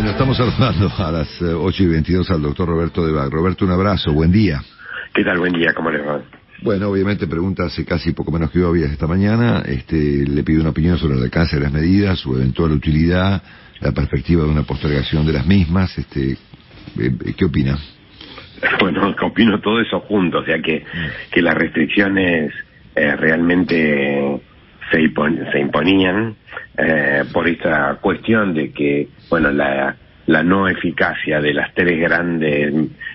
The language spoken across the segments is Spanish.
Bueno, estamos saludando a las 8:22 al doctor Roberto Debag. Roberto, un abrazo, buen día. ¿Qué tal? Buen día, ¿cómo les va? Bueno, obviamente pregunta hace casi poco menos que obvias esta mañana. Le pido una opinión sobre el alcance de las medidas, su eventual utilidad, la perspectiva de una postergación de las mismas. ¿Qué opina? Bueno, opino todo eso junto, o sea que las restricciones realmente se imponían por esta cuestión de que, bueno, la no eficacia de las tres grandes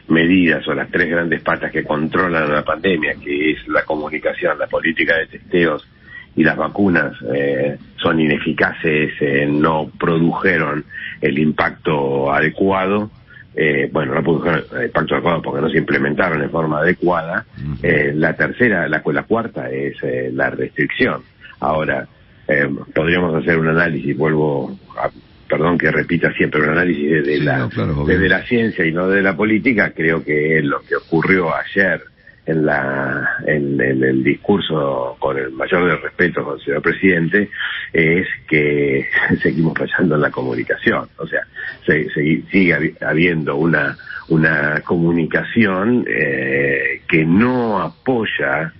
medidas o las tres grandes patas que controlan la pandemia, que es la comunicación, la política de testeos y las vacunas, son ineficaces, no produjeron el impacto adecuado. No produjeron el impacto adecuado porque no se implementaron en forma adecuada. La cuarta es la restricción. Ahora, podríamos hacer un análisis, perdón que repita siempre, un análisis desde la ciencia y no de la política. Creo que lo que ocurrió ayer en el discurso, con el mayor de respeto con el señor presidente, es que seguimos fallando en la comunicación. O sea, sigue habiendo una comunicación que no apoya,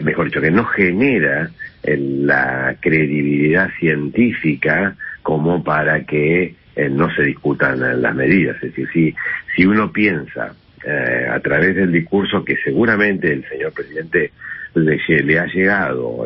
mejor dicho, que no genera la credibilidad científica como para que no se discutan las medidas. Es decir, si uno piensa a través del discurso que seguramente el señor presidente le ha llegado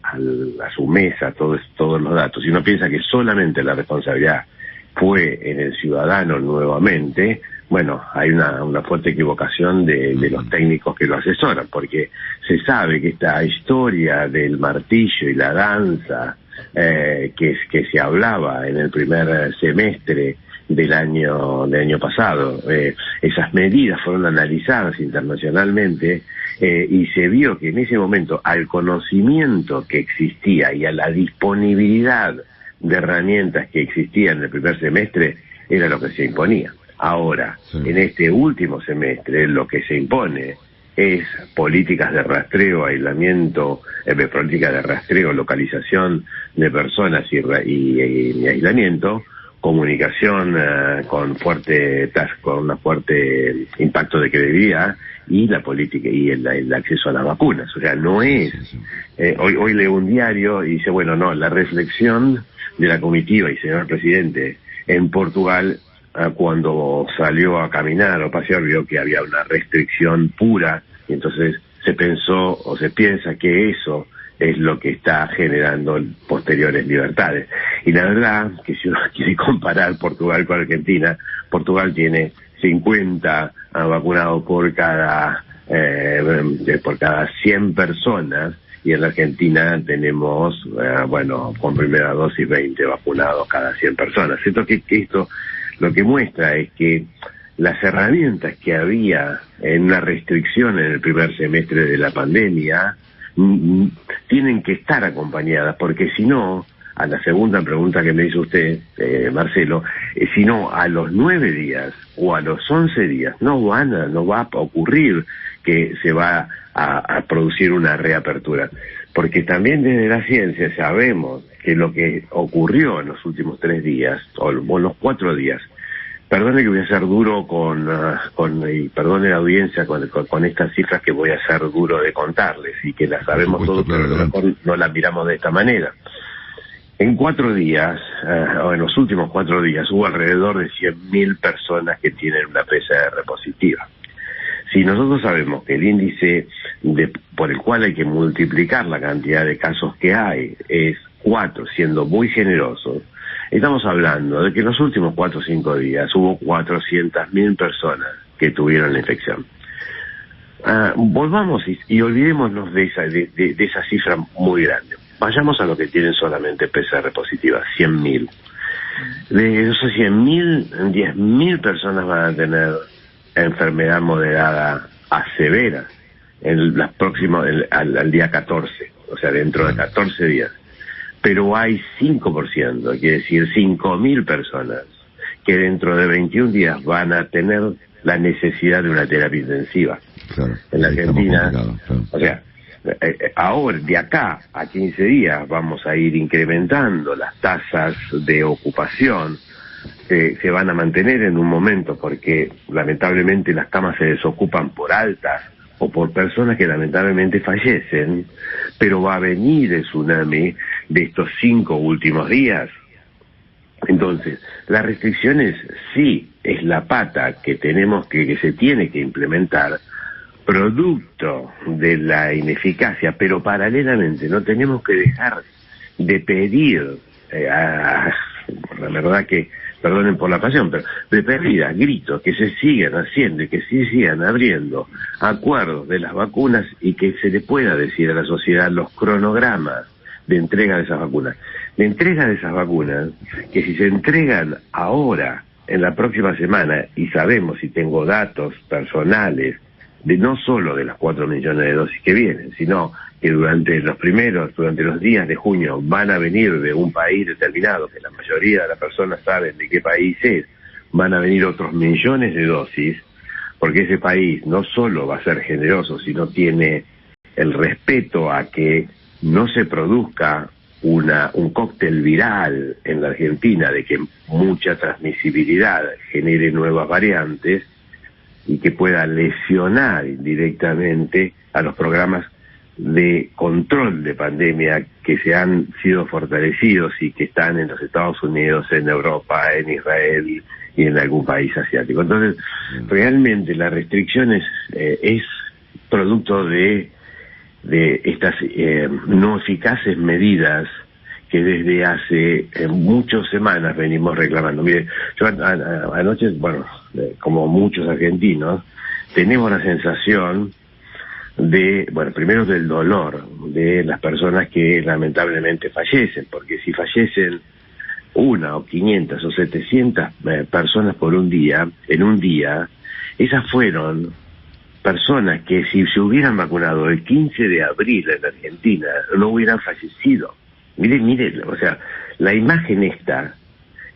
a su mesa todos los datos, si uno piensa que solamente la responsabilidad fue en el ciudadano nuevamente, bueno, hay una fuerte equivocación de los técnicos que lo asesoran, porque se sabe que esta historia del martillo y la danza que se hablaba en el primer semestre del año pasado, esas medidas fueron analizadas internacionalmente y se vio que en ese momento, al conocimiento que existía y a la disponibilidad de herramientas que existían en el primer semestre, era lo que se imponía. Ahora, en este último semestre, lo que se impone es políticas de rastreo, aislamiento, políticas de rastreo, localización de personas y aislamiento, comunicación con un fuerte impacto de credibilidad, y la política y el acceso a las vacunas. O sea, no es... Hoy leo un diario y dice, bueno, no, la reflexión de la comitiva y señor presidente en Portugal, cuando salió a caminar o pasear, vio que había una restricción pura, y entonces se pensó o se piensa que eso es lo que está generando posteriores libertades. Y la verdad que si uno quiere comparar Portugal con Argentina, Portugal tiene 50 vacunados por cada 100 personas, y en la Argentina tenemos, con primera dosis 20 vacunados cada 100 personas. Esto lo que muestra es que las herramientas que había en una restricción en el primer semestre de la pandemia tienen que estar acompañadas, porque si no, a la segunda pregunta que me hizo usted, Marcelo, si no, a los 9 días o a los 11 días no va a ocurrir que se va a producir una reapertura. Porque también desde la ciencia sabemos que lo que ocurrió en los últimos 3 días, o los 4 días, perdone que voy a ser duro y perdone la audiencia con estas cifras que voy a ser duro de contarles, y que las sabemos todos, pero a lo mejor no las miramos de esta manera. En 4 días, o en los últimos 4 días, hubo alrededor de 100.000 personas que tienen una PCR positiva. Si nosotros sabemos que el índice por el cual hay que multiplicar la cantidad de casos que hay es 4, siendo muy generosos, estamos hablando de que en los últimos 4 o 5 días hubo 400.000 personas que tuvieron la infección. Volvamos y olvidémonos de esa cifra muy grande. Vayamos a lo que tienen solamente PCR positiva, 100.000. De esos 100.000, 10.000 personas van a tener enfermedad moderada a severa al día 14, o sea, dentro de 14 días. Pero hay 5%, quiere decir 5.000 personas, que dentro de 21 días van a tener la necesidad de una terapia intensiva. Claro, en la Argentina, claro. O sea, ahora, de acá a 15 días, vamos a ir incrementando las tasas de ocupación se van a mantener en un momento porque lamentablemente las camas se desocupan por altas o por personas que lamentablemente fallecen, pero va a venir el tsunami de estos 5 últimos días. Entonces, las restricciones sí es la pata que tenemos que se tiene que implementar, producto de la ineficacia, pero paralelamente no tenemos que dejar de pedir, la verdad que, perdonen por la pasión, pero de pedir a gritos que se sigan haciendo y que se sigan abriendo acuerdos de las vacunas y que se le pueda decir a la sociedad los cronogramas de entrega de esas vacunas. De entrega de esas vacunas, que si se entregan ahora, en la próxima semana, y sabemos, y tengo datos personales, de no solo de las 4 millones de dosis que vienen, sino que durante los días de junio van a venir de un país determinado, que la mayoría de las personas saben de qué país es, van a venir otros millones de dosis, porque ese país no solo va a ser generoso, sino tiene el respeto a que no se produzca un cóctel viral en la Argentina de que mucha transmisibilidad genere nuevas variantes y que pueda lesionar indirectamente a los programas de control de pandemia que se han sido fortalecidos y que están en los Estados Unidos, en Europa, en Israel y en algún país asiático. Entonces, realmente las restricciones es producto de estas no eficaces medidas que desde hace muchas semanas venimos reclamando. Mire, yo anoche, como muchos argentinos, tenemos la sensación de, primero del dolor de las personas que lamentablemente fallecen, porque si fallecen 1 o 500 o 700 personas en un día, esas fueron personas que si se hubieran vacunado el 15 de abril en Argentina no hubieran fallecido. Mire, o sea, la imagen esta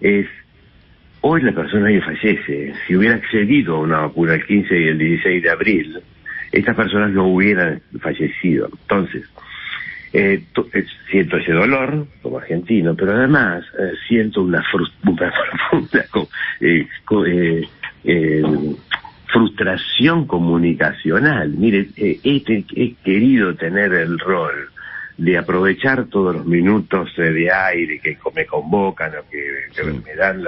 es, hoy la persona que fallece, si hubiera accedido a una vacuna el 15 y el 16 de abril, estas personas no hubieran fallecido. Entonces, siento ese dolor como argentino, pero además siento una profunda frustración comunicacional. Mire, he querido tener el rol de aprovechar todos los minutos de aire que me convocan o que me dan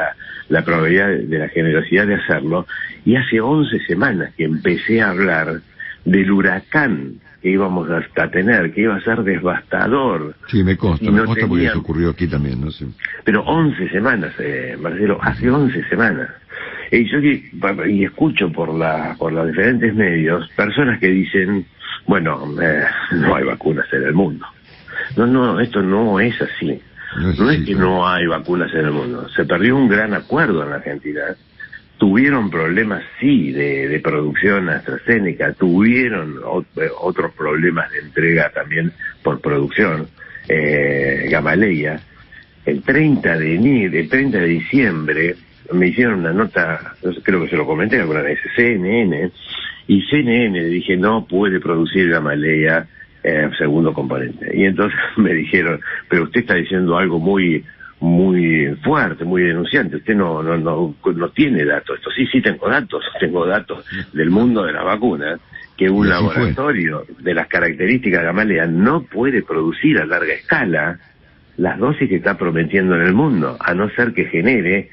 la probabilidad de la generosidad de hacerlo, y hace 11 semanas que empecé a hablar del huracán que íbamos a tener, que iba a ser devastador. Sí, me consta porque eso ocurrió aquí también, ¿no? Sí. Pero 11 semanas, Marcelo, hace 11 semanas. Y escucho por los diferentes medios personas que dicen, no hay vacunas en el mundo. No, esto no es así. No es que no hay vacunas en el mundo. Se perdió un gran acuerdo en la Argentina. Tuvieron problemas, sí, de producción AstraZeneca, tuvieron otros problemas de entrega también por producción, Gamaleya. El 30 de diciembre me hicieron una nota, creo que se lo comenté alguna vez, CNN, y CNN dije no puede producir Gamaleya segundo componente. Y entonces me dijeron, pero usted está diciendo algo muy fuerte, muy denunciante, usted no tiene datos. Esto sí tengo datos del mundo de las vacunas, que un laboratorio de las características de Gamaleya no puede producir a larga escala las dosis que está prometiendo en el mundo, a no ser que genere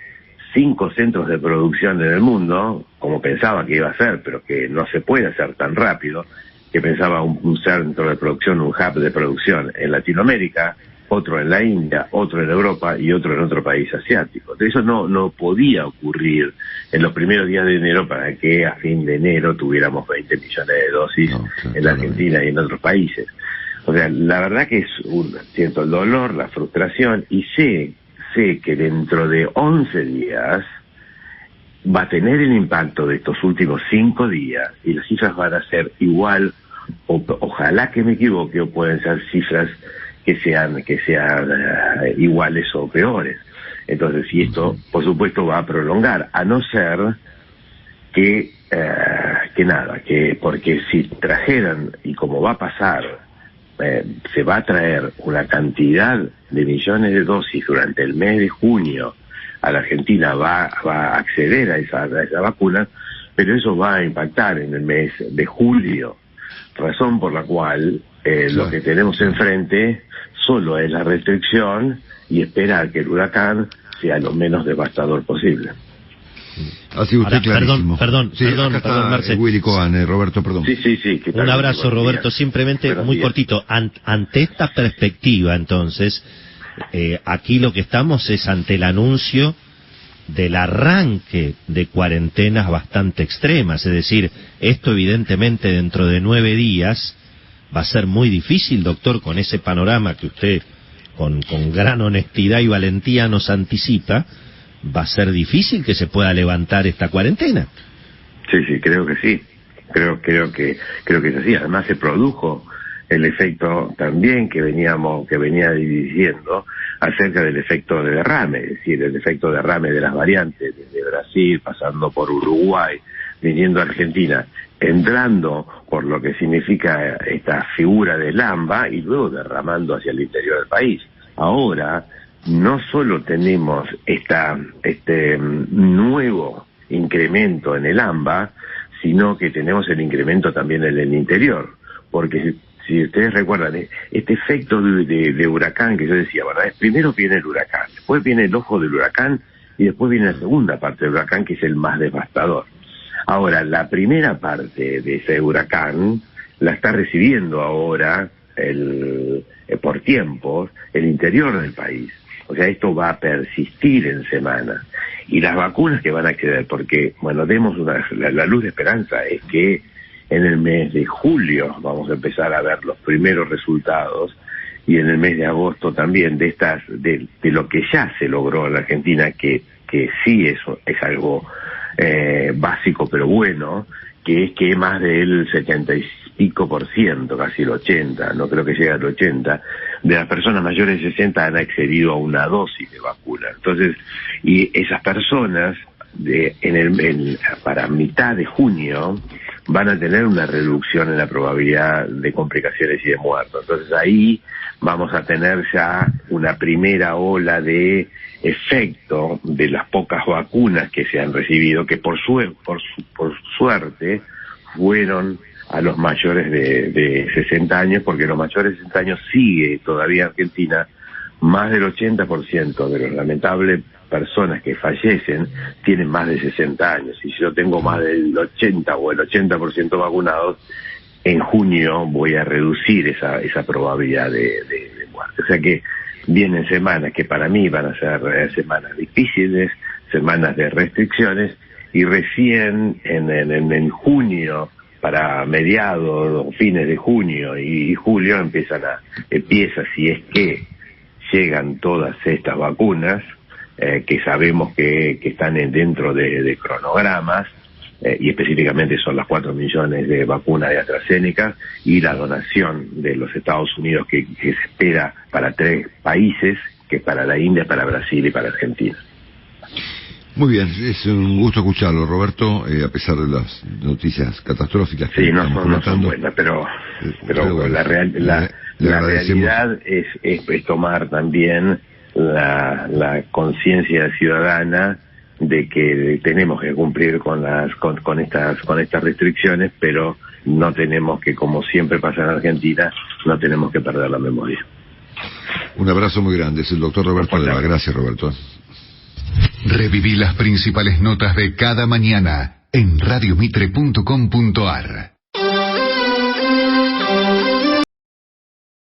5 centros de producción en el mundo, como pensaba que iba a ser, pero que no se puede hacer tan rápido, que pensaba un centro de producción, un hub de producción en Latinoamérica, otro en la India, otro en Europa y otro en otro país asiático. Eso no podía ocurrir en los primeros días de enero para que a fin de enero tuviéramos 20 millones de dosis en la Argentina y en otros países. O sea, la verdad que siento el dolor, la frustración, y sé que dentro de 11 días va a tener el impacto de estos últimos 5 días y las cifras van a ser igual, ojalá que me equivoque, o pueden ser cifras que sean iguales o peores. Entonces, y esto, por supuesto, va a prolongar, a no ser porque si trajeran, y como va a pasar, se va a traer una cantidad de millones de dosis durante el mes de junio a la Argentina va a acceder a esa vacuna, pero eso va a impactar en el mes de julio, razón por la cual lo que tenemos enfrente solo es la restricción y esperar que el huracán sea lo menos devastador posible. Así usted clarísimo. Perdón, Marcelo. Willy Cohen, Roberto, perdón. Sí. Un abrazo, Roberto, simplemente muy cortito. Ante esta perspectiva, entonces, aquí lo que estamos es ante el anuncio del arranque de cuarentenas bastante extremas, es decir, esto evidentemente dentro de 9 días va a ser muy difícil, doctor, con ese panorama que usted con gran honestidad y valentía nos anticipa. Va a ser difícil que se pueda levantar esta cuarentena. Sí, creo que sí. Creo que es así. Además se produjo el efecto también que venía diciendo acerca del efecto de derrame, es decir, el efecto de derrame de las variantes desde Brasil, pasando por Uruguay, viniendo a Argentina, entrando por lo que significa esta figura de Lamba y luego derramando hacia el interior del país. Ahora no solo tenemos este nuevo incremento en el AMBA, sino que tenemos el incremento también en el interior, porque si ustedes recuerdan, este efecto de huracán que yo decía, ¿verdad? Primero viene el huracán, después viene el ojo del huracán y después viene la segunda parte del huracán, que es el más devastador. Ahora, la primera parte de ese huracán la está recibiendo ahora por tiempos el interior del país. O sea, esto va a persistir en semanas. Y las vacunas que van a acceder, porque, bueno, la luz de esperanza es que en el mes de julio vamos a empezar a ver los primeros resultados, y en el mes de agosto también de lo que ya se logró en la Argentina, que sí es algo básico pero bueno, que es que más del 70 y pico por ciento, casi el 80, no creo que llegue al 80, de las personas mayores de 60 han accedido a una dosis de vacuna. Entonces, y esas personas para mitad de junio van a tener una reducción en la probabilidad de complicaciones y de muertos. Entonces ahí vamos a tener ya una primera ola de efecto de las pocas vacunas que se han recibido, que por suerte fueron a los mayores de 60 años, porque los mayores de 60 años sigue todavía Argentina, más del 80% de los lamentables personas que fallecen tienen más de 60 años, y si yo tengo más del 80 o el 80% vacunados, en junio voy a reducir esa probabilidad de muerte. O sea que vienen semanas que para mí van a ser semanas difíciles, semanas de restricciones, y recién en junio, para mediados o fines de junio y julio, empieza si es que llegan todas estas vacunas, que sabemos que están dentro de cronogramas, y específicamente son las 4 millones de vacunas de AstraZeneca y la donación de los Estados Unidos que se espera para 3 países, que es para la India, para Brasil y para Argentina. Muy bien, es un gusto escucharlo, Roberto, a pesar de las noticias catastróficas que estamos no son buenas, pero bueno, la realidad es tomar también la conciencia ciudadana de que tenemos que cumplir con estas restricciones, pero no tenemos que, como siempre pasa en Argentina, no tenemos que perder la memoria. Un abrazo muy grande, es el doctor Roberto Leva. Gracias, Roberto. Reviví las principales notas de cada mañana en radiomitre.com.ar.